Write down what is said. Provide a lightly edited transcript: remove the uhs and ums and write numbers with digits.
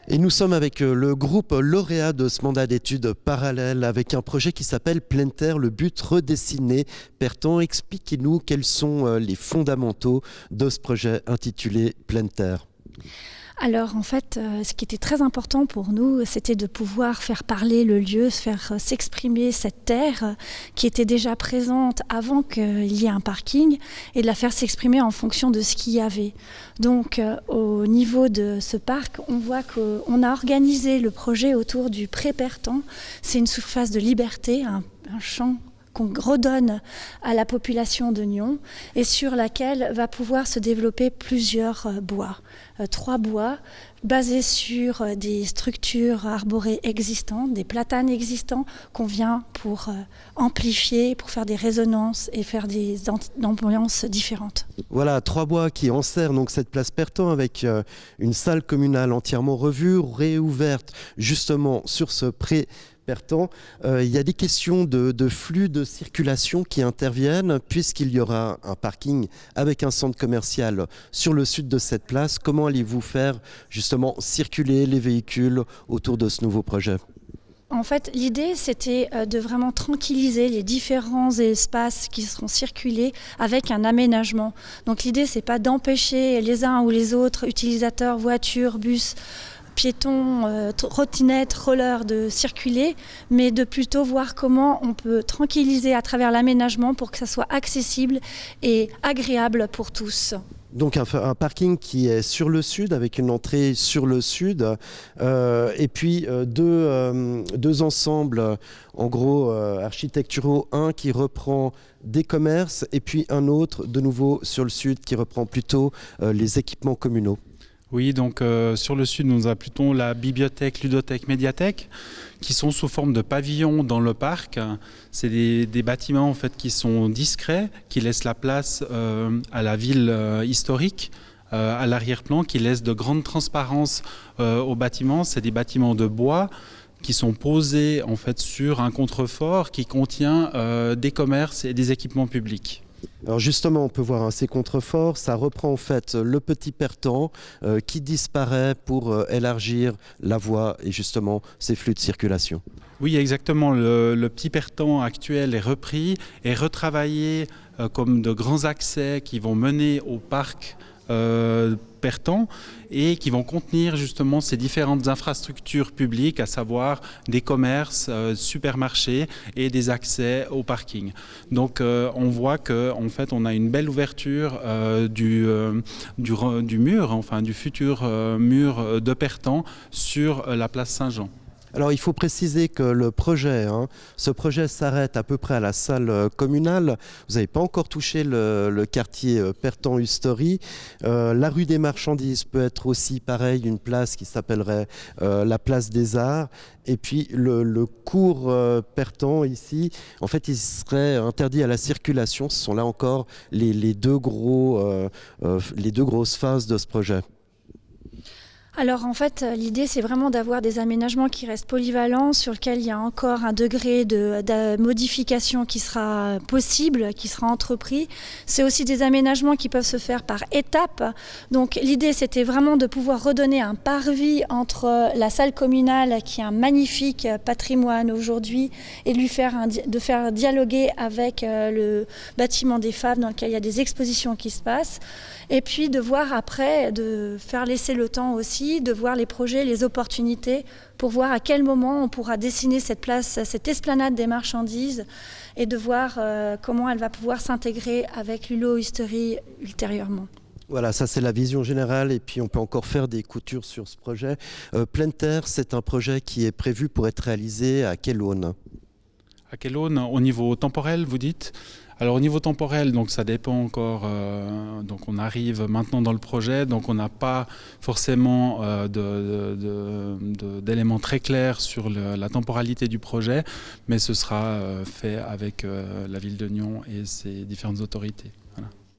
Et nous sommes avec le groupe lauréat de ce mandat d'études parallèle avec un projet qui s'appelle Pleine Terre, le but redessiné. Pertan, expliquez-nous quels sont les fondamentaux de ce projet intitulé Pleine Terre. Alors en fait, ce qui était très important pour nous, c'était de pouvoir faire parler le lieu, faire s'exprimer cette terre qui était déjà présente avant qu'il y ait un parking et de la faire s'exprimer en fonction de ce qu'il y avait. Donc au niveau de ce parc, on voit qu'on a organisé le projet autour du Pré Pertan. C'est une surface de liberté, un champ qu'on redonne à la population de Nyon et sur laquelle va pouvoir se développer plusieurs bois. 3 bois basés sur des structures arborées existantes, des platanes existants qu'on vient pour amplifier, pour faire des résonances et faire des ambiances différentes. Voilà, 3 bois qui enserrent donc cette place Pertan avec une salle communale entièrement revue, réouverte justement sur ce pré Pertan. Il y a des questions de flux de circulation qui interviennent puisqu'il y aura un parking avec un centre commercial sur le sud de cette place. Comment allez-vous faire justement circuler les véhicules autour de ce nouveau projet ? En fait, l'idée, c'était de vraiment tranquilliser les différents espaces qui seront circulés avec un aménagement. Donc l'idée, c'est pas d'empêcher les uns ou les autres, utilisateurs, voitures, bus, piétons, trottinettes, rollers, de circuler, mais de plutôt voir comment on peut tranquilliser à travers l'aménagement pour que ça soit accessible et agréable pour tous. Donc un parking qui est sur le sud, avec une entrée sur le sud, et puis deux ensembles, en gros, architecturaux, un qui reprend des commerces, et puis un autre, de nouveau, sur le sud, qui reprend plutôt les équipements communaux. Oui, donc sur le sud, nous avons plutôt la bibliothèque, ludothèque, médiathèque, qui sont sous forme de pavillons dans le parc. C'est des bâtiments en fait qui sont discrets, qui laissent la place à la ville historique, à l'arrière-plan, qui laissent de grandes transparences aux bâtiments. C'est des bâtiments de bois qui sont posés en fait sur un contrefort qui contient des commerces et des équipements publics. Alors justement, on peut voir ces contreforts, ça reprend en fait le petit Pertan qui disparaît pour élargir la voie et justement ces flux de circulation. Oui, exactement. Le petit Pertan actuel est repris et retravaillé comme de grands accès qui vont mener au parc Pertan et qui vont contenir justement ces différentes infrastructures publiques, à savoir des commerces, supermarchés et des accès au parking. Donc on voit qu'en fait on a une belle ouverture du mur, enfin du futur mur de Pertan sur la place Saint-Jean. Alors il faut préciser que le projet, ce projet s'arrête à peu près à la salle communale. Vous n'avez pas encore touché le quartier Pertan-Hustory. La rue des Marchandises peut être aussi pareil, une place qui s'appellerait la place des Arts. Et puis le cours Pertan ici, en fait il serait interdit à la circulation. Ce sont là encore les deux grosses phases de ce projet. Alors en fait, l'idée c'est vraiment d'avoir des aménagements qui restent polyvalents, sur lesquels il y a encore un degré de modification qui sera possible, qui sera entrepris. C'est aussi des aménagements qui peuvent se faire par étapes. Donc l'idée c'était vraiment de pouvoir redonner un parvis entre la salle communale, qui est un magnifique patrimoine aujourd'hui, et de faire dialoguer avec le bâtiment des Faves dans lequel il y a des expositions qui se passent. Et puis de voir après, de faire laisser le temps aussi, de voir les projets, les opportunités pour voir à quel moment on pourra dessiner cette place, cette esplanade des marchandises et de voir comment elle va pouvoir s'intégrer avec l'Hullo-Hustory ultérieurement. Voilà, ça c'est la vision générale et puis on peut encore faire des coutures sur ce projet. Pleine Terre, c'est un projet qui est prévu pour être réalisé à quelle aune ? À quelle aune ? Au niveau temporel, vous dites ? Alors au niveau temporel, donc ça dépend encore. Donc on arrive maintenant dans le projet, donc on n'a pas forcément d'éléments très clairs sur la temporalité du projet, mais ce sera fait avec la ville de Nyon et ses différentes autorités.